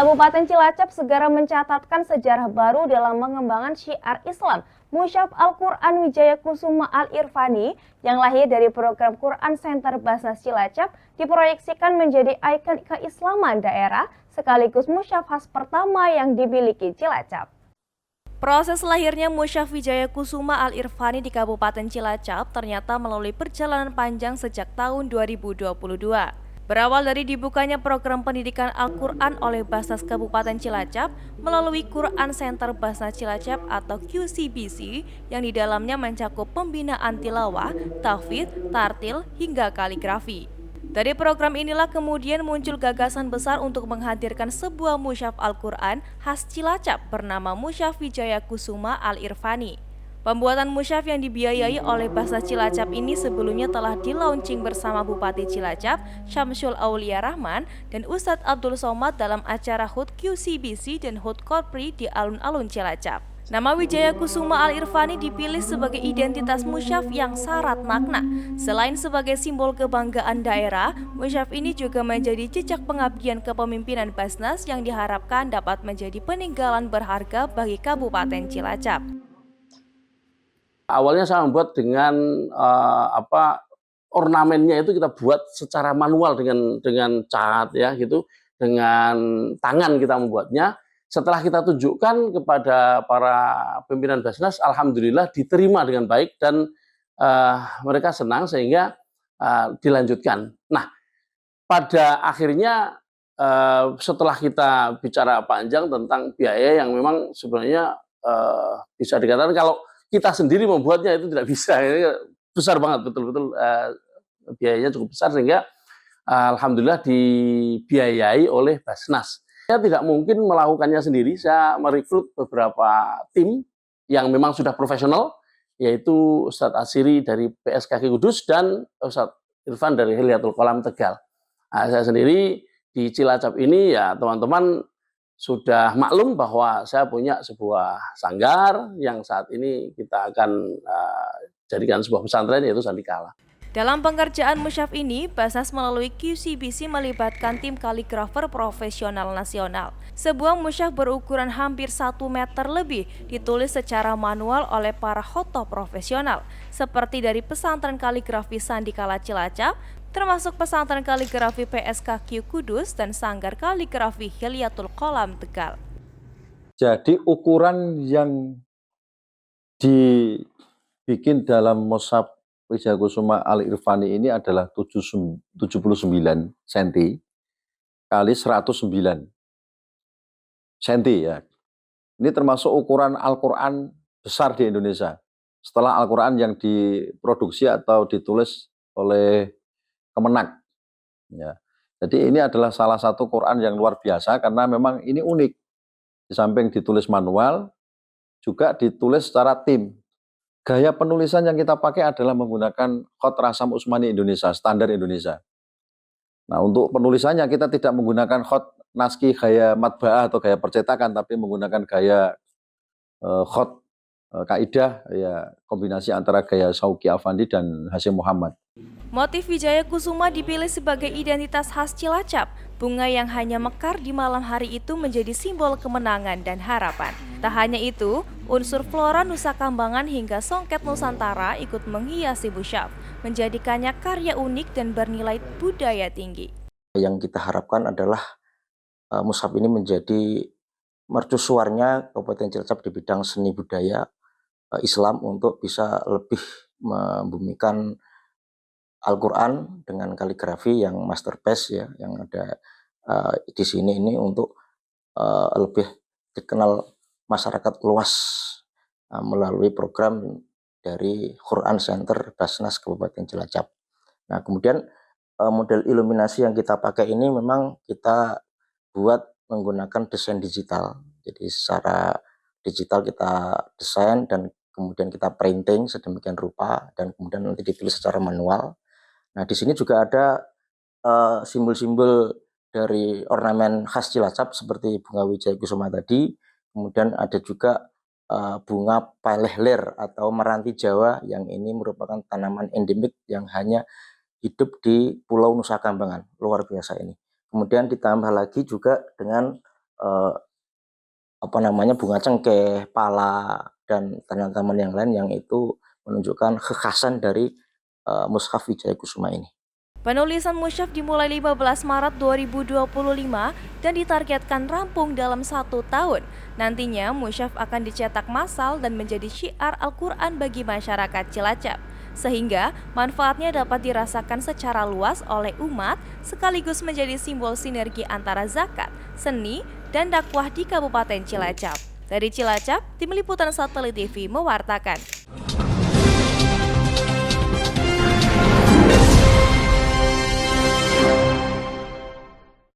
Kabupaten Cilacap segera mencatatkan sejarah baru dalam mengembangkan syiar Islam. Musyaf Al-Quran Wijaya Kusuma Al-Irfani yang lahir dari program Quran Center Basnas Cilacap diproyeksikan menjadi ikon keislaman daerah sekaligus musyaf khas pertama yang dimiliki Cilacap. Proses lahirnya Musyaf Wijaya Kusuma Al-Irfani di Kabupaten Cilacap ternyata melalui perjalanan panjang sejak tahun 2022. Berawal dari dibukanya program pendidikan Al-Quran oleh Basnas Kabupaten Cilacap melalui Quran Center Basnas Cilacap atau QCBC yang di dalamnya mencakup pembinaan tilawah, tahfidz, tartil, hingga kaligrafi. Dari program inilah kemudian muncul gagasan besar untuk menghadirkan sebuah musyaf Al-Quran khas Cilacap bernama Musyaf Wijaya Kusuma Al-Irfani. Pembuatan musyaf yang dibiayai oleh Basnas Cilacap ini sebelumnya telah di-launching bersama Bupati Cilacap, Syamsul Aulia Rahman, dan Ustadz Abdul Somad dalam acara HUT QCBC dan HUT Korpri di alun-alun Cilacap. Nama Wijaya Kusuma Al-Irfani dipilih sebagai identitas musyaf yang syarat makna. Selain sebagai simbol kebanggaan daerah, musyaf ini juga menjadi jejak pengabdian kepemimpinan Basnas yang diharapkan dapat menjadi peninggalan berharga bagi Kabupaten Cilacap. Awalnya saya membuat dengan ornamennya itu kita buat secara manual dengan cat ya gitu, dengan tangan kita membuatnya. Setelah kita tunjukkan kepada para pimpinan Basnas, alhamdulillah diterima dengan baik dan mereka senang sehingga dilanjutkan. Nah, pada akhirnya setelah kita bicara panjang tentang biaya yang memang sebenarnya bisa dikatakan kalau kita sendiri membuatnya itu tidak bisa, ini besar banget betul-betul biayanya cukup besar sehingga alhamdulillah dibiayai oleh Basnas. Saya tidak mungkin melakukannya sendiri, saya merekrut beberapa tim yang memang sudah profesional, yaitu Ustadz Asiri dari PSKK Kudus dan Ustadz Irfan dari Hilyatul Qolam Tegal. Nah, saya sendiri di Cilacap ini ya teman-teman sudah maklum bahwa saya punya sebuah sanggar yang saat ini kita akan jadikan sebuah pesantren yaitu Sandikala. Dalam pengerjaan musyaf ini, Basnas melalui QCBC melibatkan tim kaligrafer profesional nasional. Sebuah musyaf berukuran hampir 1 meter lebih ditulis secara manual oleh para khotob profesional, seperti dari pesantren kaligrafi Sandikala Cilacap, termasuk pesantren kaligrafi PSKQ Kudus dan sanggar kaligrafi Hilyatul Qolam Tegal. Jadi ukuran yang dibikin dalam mushaf Wijaya Kusuma Al-Irfani ini adalah 79 cm kali 109 cm ya. Ini termasuk ukuran Al-Quran besar di Indonesia. Setelah Al-Quran yang diproduksi atau ditulis oleh Kemenak. Ya. Jadi ini adalah salah satu Quran yang luar biasa karena memang ini unik. Di samping ditulis manual, juga ditulis secara tim. Gaya penulisan yang kita pakai adalah menggunakan Khot Rasam Utsmani Indonesia, standar Indonesia. Nah, untuk penulisannya kita tidak menggunakan Khot Naskhi gaya matba'ah atau gaya percetakan, tapi menggunakan gaya Khot kaidah, ya kombinasi antara gaya Sauki Afandi dan Hasyim Muhammad. Motif Wijaya Kusuma dipilih sebagai identitas khas Cilacap. Bunga yang hanya mekar di malam hari itu menjadi simbol kemenangan dan harapan. Tak hanya itu, unsur flora Nusa Kambangan hingga songket Nusantara ikut menghiasi musyaf, menjadikannya karya unik dan bernilai budaya tinggi. Yang kita harapkan adalah mushaf ini menjadi mercusuarnya Kabupaten Cilacap di bidang seni budaya Islam untuk bisa lebih membumikan Al-Quran dengan kaligrafi yang masterpiece ya, yang ada di sini ini untuk lebih dikenal masyarakat luas melalui program dari Quran Center Basnas Kabupaten Cilacap. Nah, kemudian model iluminasi yang kita pakai ini memang kita buat menggunakan desain digital. Jadi secara digital kita desain dan kemudian kita printing sedemikian rupa dan kemudian nanti ditulis secara manual. Nah, di sini juga ada simbol-simbol dari ornamen khas Cilacap seperti bunga Wijaya Kusuma tadi. Kemudian ada juga bunga palehler atau meranti Jawa yang ini merupakan tanaman endemik yang hanya hidup di Pulau Nusa Kambangan. Luar biasa ini. Kemudian ditambah lagi juga dengan eh, bunga cengkeh, pala, dan tanaman yang lain yang itu menunjukkan kekhasan dari Mushaf Wijaya Kusuma ini. Penulisan musyaf dimulai 15 Maret 2025 dan ditargetkan rampung dalam 1 tahun. Nantinya musyaf akan dicetak massal dan menjadi syiar Al-Quran bagi masyarakat Cilacap. Sehingga manfaatnya dapat dirasakan secara luas oleh umat sekaligus menjadi simbol sinergi antara zakat, seni, dan dakwah di Kabupaten Cilacap. Dari Cilacap, Tim Liputan Satelit TV mewartakan.